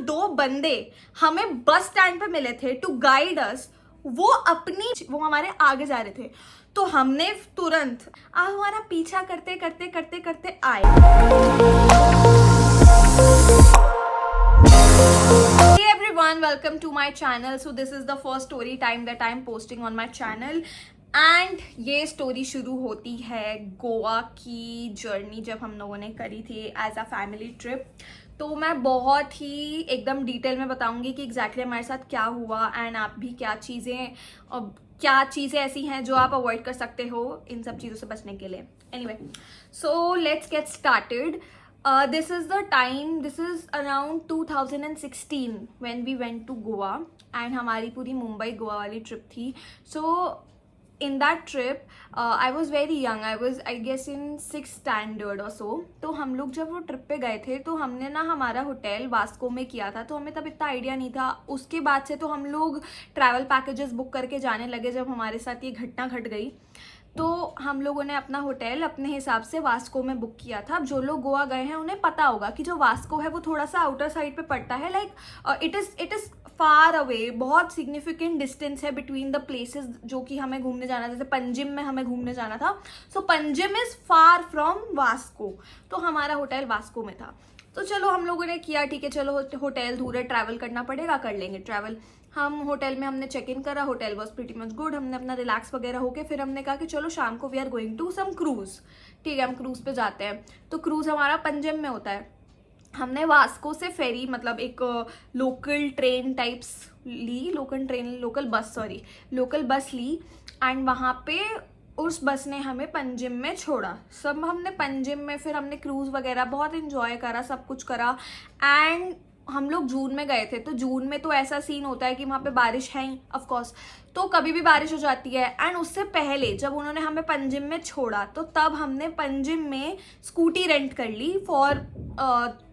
दो बंदे हमें बस स्टैंड पे मिले थे टू गाइड अस, वो हमारे आगे जा रहे थे, तो हमने तुरंत हमारा पीछा करते करते करते करते आए। Hey everyone, welcome to my channel. So this is the first story time that I am posting on my channel. And ये स्टोरी शुरू होती है गोवा की जर्नी जब हम लोगों ने करी थी एज अ फैमिली ट्रिप। तो मैं बहुत ही एकदम डिटेल में बताऊंगी कि एग्जैक्टली हमारे साथ क्या हुआ एंड आप भी क्या चीज़ें ऐसी हैं जो आप अवॉइड कर सकते हो इन सब चीज़ों से बचने के लिए। Anyway, so let's get started. This is around 2016 when we went to Goa and हमारी पूरी मुंबई गोवा वाली ट्रिप थी। So in that trip I was very young, I guess in 6th standard or so। तो हम लोग जब वो ट्रिप पे गए थे तो हमने ना हमारा होटल वास्को में किया था, तो हमें तब इतना आइडिया नहीं था। उसके बाद से तो हम लोग ट्रैवल पैकेजेस बुक करके जाने लगे जब हमारे साथ ये घटना घट गई। तो हम लोगों ने अपना होटल अपने हिसाब से वास्को में बुक किया था। अब जो लोग गोवा गए हैं उन्हें पता होगा कि जो वास्को है वो थोड़ा सा आउटर साइड पे पड़ता है, like it is far away, बहुत सिग्निफिकेंट डिस्टेंस है बिटवीन द प्लेसेस जो कि हमें घूमने जाना था। जैसे पंजिम में हमें घूमने जाना था, so Panjim is far from Vasco, तो हमारा होटल वास्को में था। तो चलो हम लोगों ने किया, ठीक है चलो होटल दूर है, ट्रैवल करना पड़ेगा, कर लेंगे ट्रैवल। हम होटल में हमने चेक इन करा, hotel was pretty much good, हमने अपना रिलैक्स वगैरह होके फिर हमने कहा कि चलो शाम को we are going to some cruise, ठीक है हम क्रूज पे जाते हैं। तो क्रूज हमारा पंजिम में होता है। हमने वास्को से फेरी मतलब एक लोकल ट्रेन टाइप्स ली, लोकल बस ली एंड वहाँ पे उस बस ने हमें पंजिम में छोड़ा। सब हमने पंजिम में फिर हमने क्रूज़ वगैरह बहुत इन्जॉय करा, सब कुछ करा। एंड हम लोग जून में गए थे, तो जून में तो ऐसा सीन होता है कि वहाँ पे बारिश है ही ऑफ कोर्स, तो कभी भी बारिश हो जाती है। एंड उससे पहले जब उन्होंने हमें पंजिम में छोड़ा तो तब हमने पंजिम में स्कूटी रेंट कर ली फॉर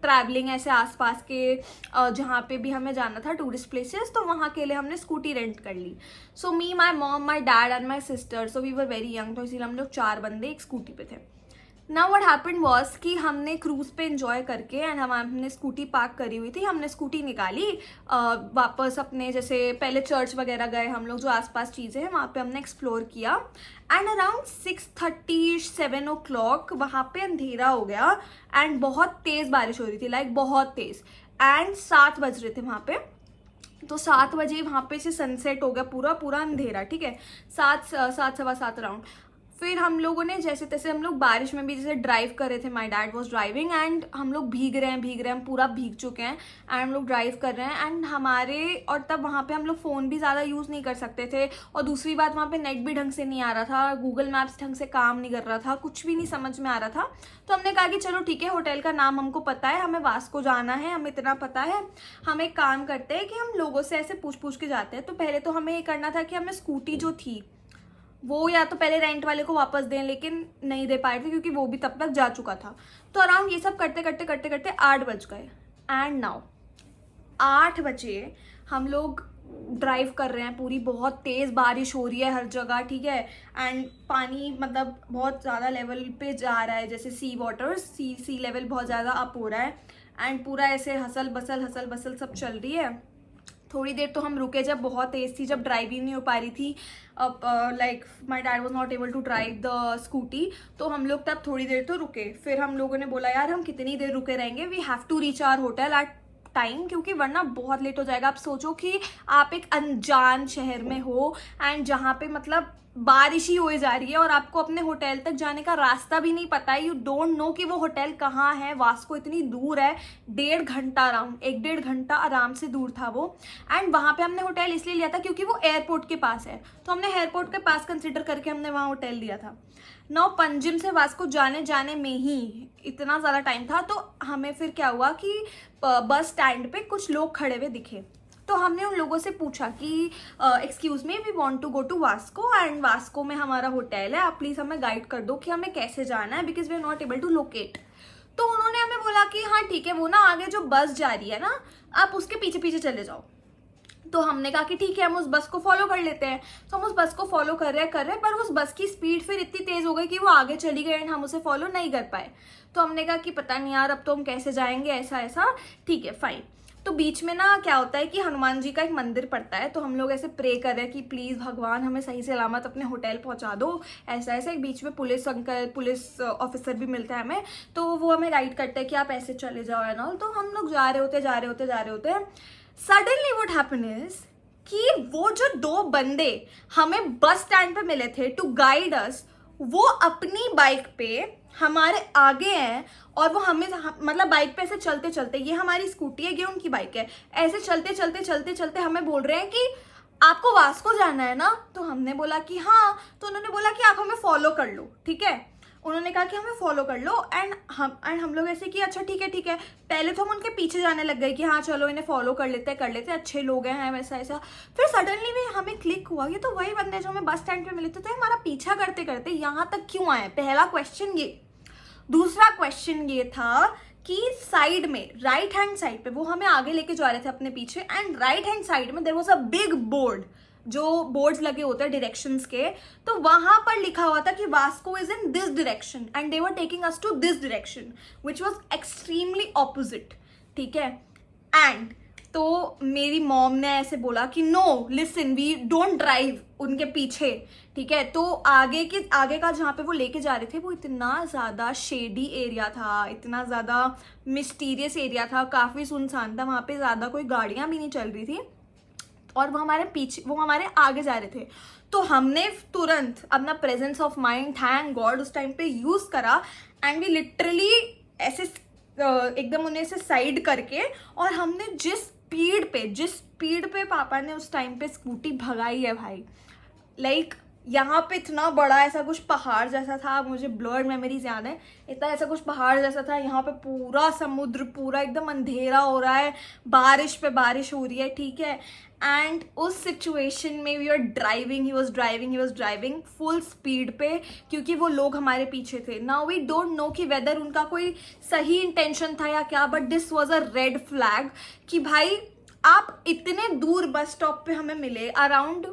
ट्रैवलिंग ऐसे आसपास के जहाँ पे भी हमें जाना था टूरिस्ट प्लेसेस, तो वहाँ के लिए हमने स्कूटी रेंट कर ली। So me, my mom, my dad and my sister, so we were very young, तो इसीलिए हम लोग 4 बंदे एक स्कूटी पे थे। नाउ व्हाट हैपेंड वाज कि हमने क्रूज पे एंजॉय करके एंड हमने स्कूटी पार्क करी हुई थी, हमने स्कूटी निकाली वापस अपने, जैसे पहले चर्च वगैरह गए हम लोग, जो आसपास चीज़ें हैं वहाँ पे हमने एक्सप्लोर किया। एंड अराउंड 6:30 7 o'clock वहाँ पे अंधेरा हो गया एंड बहुत तेज़ बारिश हो रही थी, लाइक बहुत तेज़। एंड 7 बज रहे थे वहाँ पे, तो 7 बजे वहाँ पे से सनसेट हो गया, पूरा अंधेरा, ठीक है 7 सवा 7 अराउंड। फिर हम लोगों ने जैसे तैसे, हम लोग बारिश में भी जैसे ड्राइव कर रहे थे, my dad was driving and हम लोग भीग रहे हैं, हम पूरा भीग चुके हैं एंड हम लोग ड्राइव कर रहे हैं। एंड और तब वहाँ पे हम लोग फ़ोन भी ज़्यादा यूज़ नहीं कर सकते थे, और दूसरी बात वहाँ पे नेट भी ढंग से नहीं आ रहा था, गूगल मैप्स ढंग से काम नहीं कर रहा था, कुछ भी नहीं समझ में आ रहा था। तो हमने कहा कि चलो ठीक है, होटल का नाम हमको पता है, हमें वास्को जाना है, हमें इतना पता है, हम एक काम करते हैं कि हम लोगों से ऐसे पूछ के जाते हैं। तो पहले तो हमें ये करना था कि हमें स्कूटी जो थी वो या तो पहले रेंट वाले को वापस दें, लेकिन नहीं दे पाए थे क्योंकि वो भी तब तक जा चुका था। तो अराउंड ये सब करते करते 8 बज गए। एंड नाउ 8 बजे हम लोग ड्राइव कर रहे हैं, पूरी बहुत तेज़ बारिश हो रही है हर जगह, ठीक है। एंड पानी मतलब बहुत ज़्यादा लेवल पे जा रहा है, जैसे सी लेवल बहुत ज़्यादा अप हो रहा है एंड पूरा ऐसे हसल बसल सब चल रही है। थोड़ी देर तो हम रुके जब बहुत तेज़ थी, जब ड्राइव ही नहीं हो पा रही थी, like my dad was not able to drive the scooty, तो हम लोग तब थोड़ी देर तो रुके। फिर हम लोगों ने बोला यार हम कितनी देर रुके रहेंगे, we have to reach our hotel at time, क्योंकि वरना बहुत लेट हो जाएगा। आप सोचो कि आप एक अनजान शहर में हो एंड जहाँ पे मतलब बारिश ही हो जा रही है और आपको अपने होटल तक जाने का रास्ता भी नहीं पता है, यू डोंट नो कि वो होटल कहाँ है। वास्को इतनी दूर है, 1.5 घंटा अराउंड 1-1.5 घंटा आराम से दूर था वो। एंड वहाँ पे हमने होटल इसलिए लिया था क्योंकि वो एयरपोर्ट के पास है, तो हमने एयरपोर्ट के पास कंसिडर करके हमने वहाँ होटल लिया था। नौ पंजिम से वास्को जाने में ही इतना ज़्यादा टाइम था, तो हमें फिर क्या हुआ कि बस स्टैंड पे कुछ लोग खड़े हुए दिखे, तो हमने उन लोगों से पूछा कि excuse me, we want to go to Vasco and Vasco में हमारा होटल है, आप प्लीज़ हमें गाइड कर दो कि हमें कैसे जाना है, because we are not able to locate. तो उन्होंने हमें बोला कि हाँ ठीक है, वो ना आगे जो बस जा रही है ना, आप उसके पीछे पीछे चले जाओ। तो हमने कहा कि ठीक है हम उस बस को फॉलो कर लेते हैं। तो हम उस बस को फॉलो कर रहे हैं, पर उस बस की स्पीड फिर इतनी तेज़ हो गई कि वो आगे चली गई एंड हम उसे फॉलो नहीं कर पाए। तो हमने कहा कि पता नहीं यार अब तो हम कैसे जाएंगे, ऐसा ऐसा, ठीक है फाइन। तो बीच में ना क्या होता है कि हनुमान जी का एक मंदिर पड़ता है, तो हम लोग ऐसे प्रे कर रहे हैं कि प्लीज़ भगवान हमें सही सलामत अपने होटल पहुंचा दो। ऐसा ऐसे एक बीच में पुलिस अंकल, पुलिस ऑफिसर भी मिलता है हमें, तो वो हमें गाइड करते हैं कि आप ऐसे चले जाओ एंड ऑल। तो हम लोग जा रहे होते सडनली व्हाट हैपन इज कि वो जो 2 बंदे हमें बस स्टैंड पे मिले थे टू गाइड अस, वो अपनी बाइक पे हमारे आगे हैं और वो हमें मतलब बाइक पे ऐसे चलते चलते, ये हमारी स्कूटी है, ये उनकी बाइक है, ऐसे चलते हमें बोल रहे हैं कि आपको वास्को जाना है ना। तो हमने बोला कि हाँ। तो उन्होंने बोला कि आप हमें फॉलो कर लो, ठीक है। उन्होंने कहा कि हमें फॉलो कर लो एंड हम लोग ऐसे कि अच्छा ठीक है। पहले तो हम उनके पीछे जाने लग गए कि हाँ चलो इन्हें फॉलो कर लेते अच्छे लोग हैं वैसा ऐसा। फिर सडनली भी हमें क्लिक हुआ ये तो वही बंदे जो हमें बस स्टैंड पे मिले थे, तो हमारा पीछा करते करते यहाँ तक क्यों आए, पहला क्वेश्चन ये। दूसरा क्वेश्चन ये था कि साइड में राइट हैंड साइड पे वो हमें आगे लेके जा रहे थे अपने पीछे, एंड राइट हैंड साइड में there was a big board, जो बोर्ड्स लगे होते हैं डायरेक्शंस के, तो वहां पर लिखा हुआ था कि Vasco is in this direction and they were taking us to this direction which was extremely opposite, ठीक है। एंड तो मेरी मॉम ने ऐसे बोला कि no listen we don't drive उनके पीछे, ठीक है। तो आगे का जहाँ पे वो लेके जा रहे थे वो इतना ज़्यादा शेडी एरिया था, इतना ज़्यादा मिस्टीरियस एरिया था, काफ़ी सुनसान था, वहाँ पे ज़्यादा कोई गाड़ियाँ भी नहीं चल रही थी और वो हमारे आगे जा रहे थे। तो हमने तुरंत अपना presence of mind, thank God, उस टाइम पे यूज़ करा एंड वी लिटरली ऐसे एकदम उन्हें से साइड करके, और हमने जिस स्पीड पे पापा ने उस टाइम पे स्कूटी भगाई है भाई, लाइक यहाँ पे इतना बड़ा ऐसा कुछ पहाड़ जैसा था, मुझे ब्लर्ड मेमोरीज याद है, इतना ऐसा कुछ पहाड़ जैसा था, यहाँ पे पूरा समुद्र, पूरा एकदम अंधेरा हो रहा है, बारिश पे बारिश हो रही है, ठीक है। एंड उस सिचुएशन में we are driving, he was driving full speed पे, क्योंकि वो लोग हमारे पीछे थे। नाउ वी डोंट नो कि वेदर उनका कोई सही इंटेंशन था या क्या, but this was a red flag कि भाई आप इतने दूर बस स्टॉप पे हमें मिले, अराउंड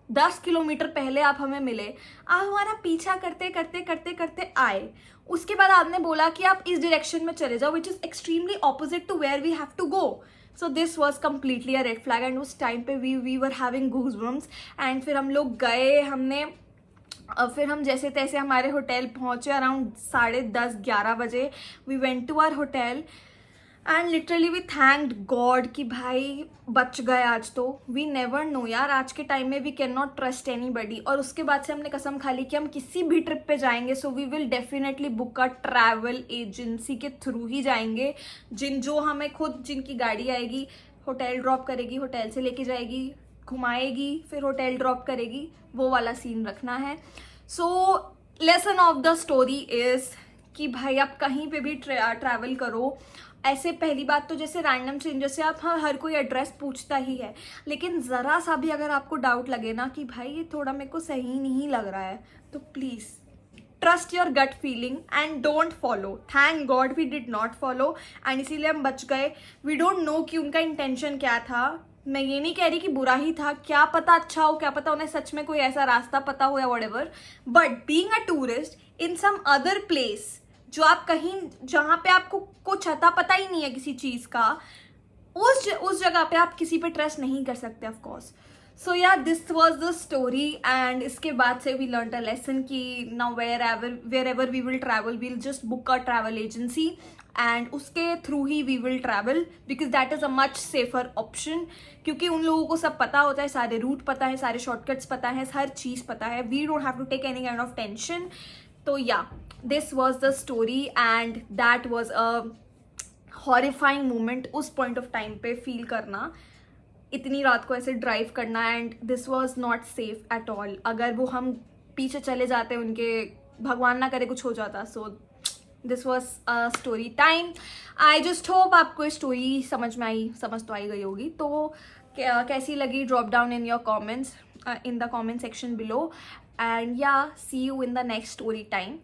10 किलोमीटर पहले आप हमें मिले, आप हमारा पीछा करते आए। उसके बाद आपने बोला कि आप इस डायरेक्शन में चले जाओ, which is extremely opposite to where we have to go. So this was completely a red flag and उस टाइम पे we were having goosebumps. And फिर हम लोग गए, फिर हम जैसे तैसे हमारे होटल पहुंचे अराउंड 10:30-11 बजे। We went to our hotel and literally we thanked God कि भाई बच गए आज। तो वी नेवर नो यार, आज के टाइम में we can not trust anybody. और उसके बाद से हमने कसम खा ली कि हम किसी भी ट्रिप पे जाएंगे so we will definitely book a travel agency के थ्रू ही जाएंगे, जो हमें खुद जिनकी गाड़ी आएगी, होटल ड्रॉप करेगी, होटल से लेके जाएगी, घुमाएगी, फिर होटल ड्रॉप करेगी, वो वाला सीन रखना है। So lesson of the story is कि भाई आप कहीं पे भी ट्रैवल करो, ऐसे पहली बात तो जैसे रैंडम स्ट्रेंजर से आप, हाँ हर कोई एड्रेस पूछता ही है, लेकिन ज़रा सा भी अगर आपको डाउट लगे ना कि भाई ये थोड़ा मेरे को सही नहीं लग रहा है, तो please trust your gut feeling and don't follow. Thank God we did not follow and इसीलिए हम बच गए। वी डोंट नो कि उनका इंटेंशन क्या था, मैं ये नहीं कह रही कि बुरा ही था, क्या पता अच्छा हो, क्या पता उन्हें सच में कोई ऐसा रास्ता पता हो या whatever, but being a tourist in some other place, जो आप कहीं जहाँ पे आपको कुछ पता ही नहीं है किसी चीज़ का, उस जगह पे आप किसी पे ट्रस्ट नहीं कर सकते of course. So yeah this was the story and इसके बाद से वी लर्न अ लेसन कि now wherever we will travel we'll just book a travel agency and उसके थ्रू ही we will travel, because that is a much safer option, क्योंकि उन लोगों को सब पता होता है, सारे रूट पता है, सारे शॉर्टकट्स पता है, हर चीज़ पता है। We don't have to take any kind of tension. तो yeah this was the story and that was a horrifying moment उस पॉइंट ऑफ टाइम पे फील करना, इतनी रात को ऐसे ड्राइव करना, and this was not safe at all. अगर वो हम पीछे चले जाते उनके, भगवान ना करे कुछ हो जाता। सो this was a story time. I just hope आपको स्टोरी समझ में आई, समझ तो आई गई होगी। तो कैसी लगी, drop down in your comments in the comment section below, and yeah, see you in the next story time.